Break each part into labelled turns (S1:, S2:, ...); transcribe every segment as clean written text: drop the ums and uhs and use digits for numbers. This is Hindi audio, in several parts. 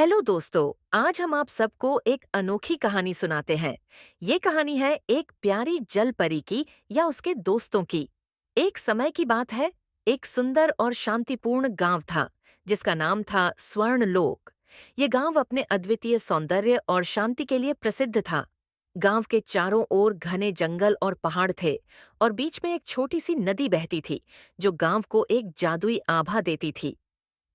S1: हेलो दोस्तों। आज हम आप सबको एक अनोखी कहानी सुनाते हैं। ये कहानी है एक प्यारी जल परी की या उसके दोस्तों की। एक समय की बात है। एक सुंदर और शांतिपूर्ण गांव था जिसका नाम था स्वर्णलोक। ये गांव अपने अद्वितीय सौंदर्य और शांति के लिए प्रसिद्ध था। गांव के चारों ओर घने जंगल और पहाड़ थे और बीच में एक छोटी सी नदी बहती थी जो गांव को एक जादुई आभा देती थी।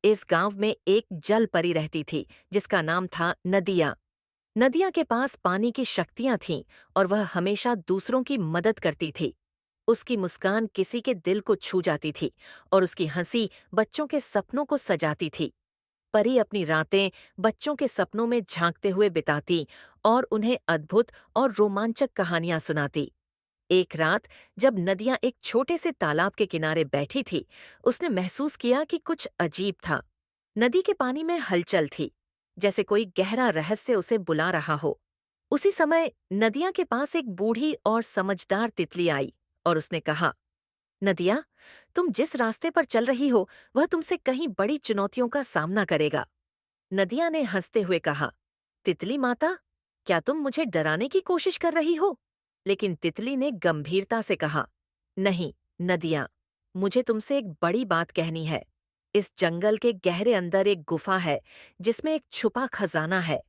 S1: इस गांव में एक जल परी रहती थी जिसका नाम था नदिया। नदिया के पास पानी की शक्तियां थीं और वह हमेशा दूसरों की मदद करती थी। उसकी मुस्कान किसी के दिल को छू जाती थी और उसकी हंसी बच्चों के सपनों को सजाती थी। परी अपनी रातें बच्चों के सपनों में झांकते हुए बिताती और उन्हें अद्भुत और रोमांचक कहानियां सुनाती। एक रात जब नदिया एक छोटे से तालाब के किनारे बैठी थी, उसने महसूस किया कि कुछ अजीब था। नदी के पानी में हलचल थी, जैसे कोई गहरा रहस्य उसे बुला रहा हो। उसी समय नदिया के पास एक बूढ़ी और समझदार तितली आई और उसने कहा, नदिया, तुम जिस रास्ते पर चल रही हो वह तुमसे कहीं बड़ी चुनौतियों का सामना करेगा। नदिया ने हंसते हुए कहा, तितली माता, क्या तुम मुझे डराने की कोशिश कर रही हो? लेकिन तितली ने गंभीरता से कहा, नहीं नदिया, मुझे तुमसे एक बड़ी बात कहनी है। इस जंगल के गहरे अंदर एक गुफा है जिसमें एक छुपा खजाना है।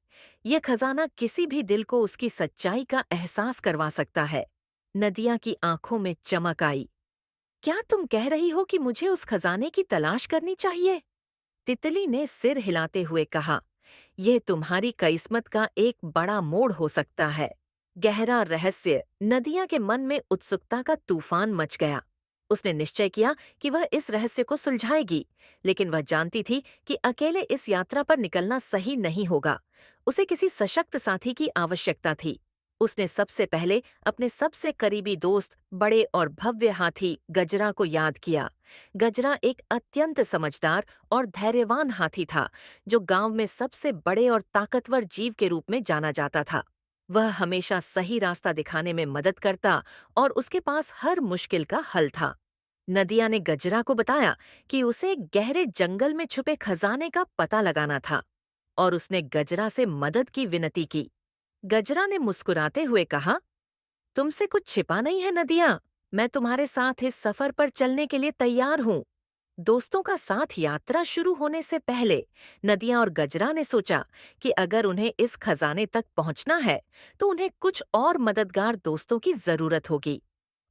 S1: यह खजाना किसी भी दिल को उसकी सच्चाई का एहसास करवा सकता है। नदिया की आंखों में चमक आई। क्या तुम कह रही हो कि मुझे उस खजाने की तलाश करनी चाहिए? तितली ने सिर हिलाते हुए कहा, यह तुम्हारी किस्मत का एक बड़ा मोड़ हो सकता है। गहरा रहस्य। नदिया के मन में उत्सुकता का तूफान मच गया। उसने निश्चय किया कि वह इस रहस्य को सुलझाएगी, लेकिन वह जानती थी कि अकेले इस यात्रा पर निकलना सही नहीं होगा। उसे किसी सशक्त साथी की आवश्यकता थी। उसने सबसे पहले अपने सबसे करीबी दोस्त बड़े और भव्य हाथी गजरा को याद किया। गजरा एक अत्यंत समझदार और धैर्यवान हाथी था जो गांव में सबसे बड़े और ताकतवर जीव के रूप में जाना जाता था। वह हमेशा सही रास्ता दिखाने में मदद करता और उसके पास हर मुश्किल का हल था। नदिया ने गजरा को बताया कि उसे गहरे जंगल में छुपे खजाने का पता लगाना था और उसने गजरा से मदद की विनती की। गजरा ने मुस्कुराते हुए कहा, तुमसे कुछ छिपा नहीं है नदिया, मैं तुम्हारे साथ इस सफर पर चलने के लिए तैयार हूँ। दोस्तों का साथ यात्रा शुरू होने से पहले नदिया और गजरा ने सोचा कि अगर उन्हें इस खजाने तक पहुंचना है तो उन्हें कुछ और मददगार दोस्तों की जरूरत होगी।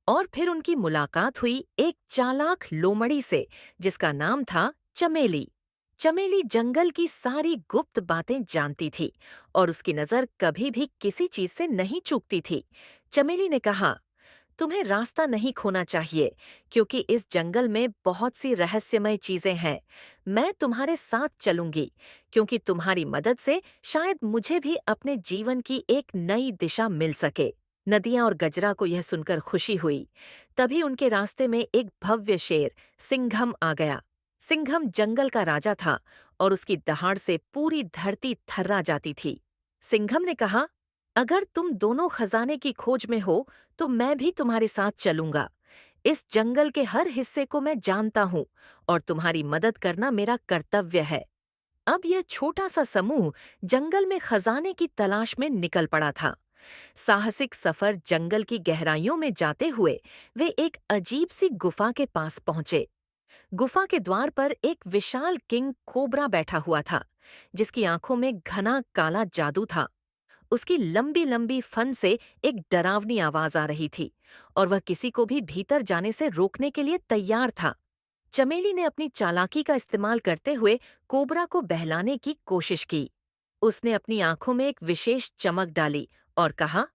S1: और फिर उनकी मुलाकात हुई एक चालाक लोमड़ी से जिसका नाम था चमेली। चमेली जंगल की सारी गुप्त बातें जानती थी और उसकी नजर कभी भी किसी चीज से नहीं चूकती थी। चमेली ने कहा, तुम्हें रास्ता नहीं खोना चाहिए क्योंकि इस जंगल में बहुत सी रहस्यमय चीजें हैं। मैं तुम्हारे साथ चलूंगी क्योंकि तुम्हारी मदद से शायद मुझे भी अपने जीवन की एक नई दिशा मिल सके। नदिया और गजरा को यह सुनकर खुशी हुई। तभी उनके रास्ते में एक भव्य शेर सिंघम आ गया। सिंघम जंगल का राजा था और उसकी दहाड़ से पूरी धरती थर्रा जाती थी। सिंघम ने कहा, अगर तुम दोनों खजाने की खोज में हो तो मैं भी तुम्हारे साथ चलूंगा। इस जंगल के हर हिस्से को मैं जानता हूँ और तुम्हारी मदद करना मेरा कर्तव्य है। अब यह छोटा सा समूह जंगल में खजाने की तलाश में निकल पड़ा था। साहसिक सफर जंगल की गहराइयों में जाते हुए वे एक अजीब सी गुफा के पास पहुंचे। गुफा के द्वार पर एक विशाल किंग कोबरा बैठा हुआ था जिसकी आंखों में घना काला जादू था। उसकी लंबी लंबी फन से एक डरावनी आवाज आ रही थी और वह किसी को भी भीतर जाने से रोकने के लिए तैयार था। चमेली ने अपनी चालाकी का इस्तेमाल करते हुए कोबरा को बहलाने की कोशिश की। उसने अपनी आंखों में एक विशेष चमक डाली और कहा,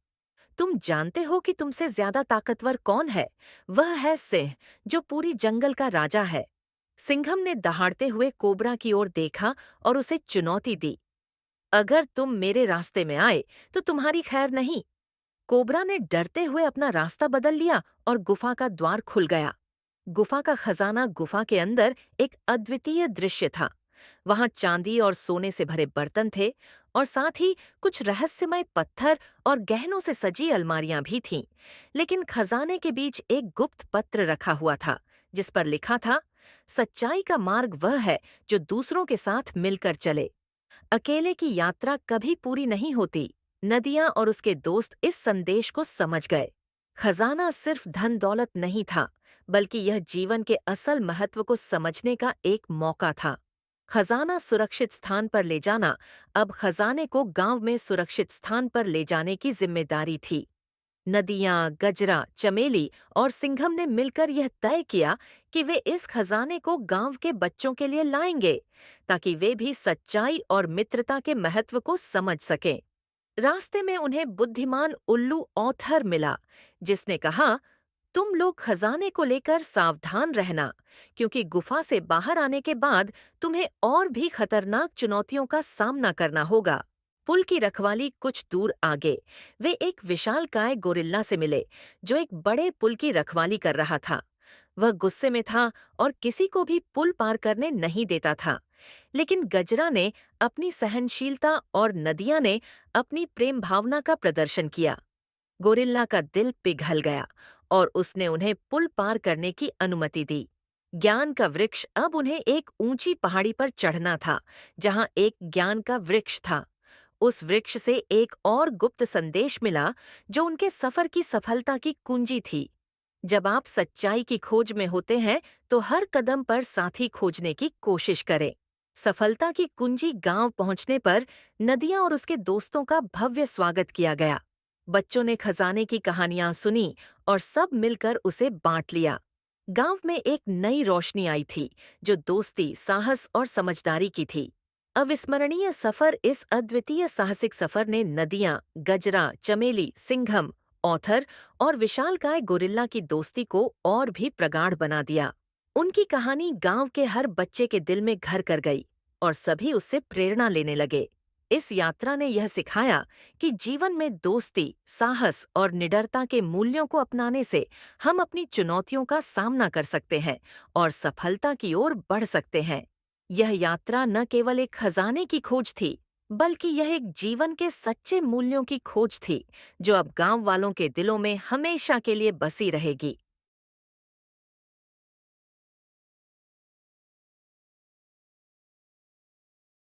S1: तुम जानते हो कि तुमसे ज्यादा ताकतवर कौन है? वह है सिंह, जो पूरी जंगल का राजा है। सिंघम ने दहाड़ते हुए कोबरा की ओर देखा और उसे चुनौती दी, अगर तुम मेरे रास्ते में आए तो तुम्हारी खैर नहीं। कोबरा ने डरते हुए अपना रास्ता बदल लिया और गुफा का द्वार खुल गया। गुफा का खजाना गुफा के अंदर एक अद्वितीय दृश्य था। वहां चांदी और सोने से भरे बर्तन थे और साथ ही कुछ रहस्यमय पत्थर और गहनों से सजी अलमारियां भी थीं। लेकिन खजाने के बीच एक गुप्त पत्र रखा हुआ था जिस पर लिखा था, सच्चाई का मार्ग वह है जो दूसरों के साथ मिलकर चले। अकेले की यात्रा कभी पूरी नहीं होती। नदिया और उसके दोस्त इस संदेश को समझ गए। खजाना सिर्फ धन दौलत नहीं था, बल्कि यह जीवन के असल महत्व को समझने का एक मौका था। खजाना सुरक्षित स्थान पर ले जाना, अब खजाने को गांव में सुरक्षित स्थान पर ले जाने की जिम्मेदारी थी। नदियां, गजरा, चमेली और सिंघम ने मिलकर यह तय किया कि वे इस खजाने को गांव के बच्चों के लिए लाएंगे, ताकि वे भी सच्चाई और मित्रता के महत्व को समझ सकें। रास्ते में उन्हें बुद्धिमान उल्लू औथर मिला, जिसने कहा, तुम लोग खजाने को लेकर सावधान रहना, क्योंकि गुफा से बाहर आने के बाद तुम्हें और भी खतरनाक चुनौतियों का सामना करना होगा। पुल की रखवाली कुछ दूर आगे, वे एक विशालकाय गोरिल्ला से मिले, जो एक बड़े पुल की रखवाली कर रहा था। वह गुस्से में था और किसी को भी पुल पार करने नहीं देता था। लेकिन गजरा ने अपनी सहनशीलता और नदिया ने अपनी प्रेम भावना का प्रदर्शन किया। गोरिल्ला का दिल पिघल गया और उसने उन्हें पुल पार करने की अनुमति दी। ज्ञान का वृक्ष अब उन्हें एक ऊंची पहाड़ी पर चढ़ना था, जहां एक ज्ञान का वृक्ष था। उस वृक्ष से एक और गुप्त संदेश मिला, जो उनके सफर की सफलता की कुंजी थी। जब आप सच्चाई की खोज में होते हैं, तो हर कदम पर साथी खोजने की कोशिश करें। सफलता की कुंजी गांव पहुंचने पर नदिया और उसके दोस्तों का भव्य स्वागत किया गया। बच्चों ने खजाने की कहानियां सुनी और सब मिलकर उसे बांट लिया। गांव में एक नई रोशनी आई थी, जो दोस्ती, साहस और समझदारी की थी। अविस्मरणीय सफर इस अद्वितीय साहसिक सफर ने नदियां, गजरा, चमेली, सिंघम, ऑथर और विशालकाय गोरिल्ला की दोस्ती को और भी प्रगाढ़ बना दिया। उनकी कहानी गांव के हर बच्चे के दिल में घर कर गई और सभी उससे प्रेरणा लेने लगे। इस यात्रा ने यह सिखाया कि जीवन में दोस्ती, साहस और निडरता के मूल्यों को अपनाने से हम अपनी चुनौतियों का सामना कर सकते हैं और सफलता की ओर बढ़ सकते हैं। यह यात्रा न केवल एक खजाने की खोज थी, बल्कि यह एक जीवन के सच्चे मूल्यों की खोज थी, जो अब गांव वालों के दिलों में हमेशा के लिए बसी रहेगी।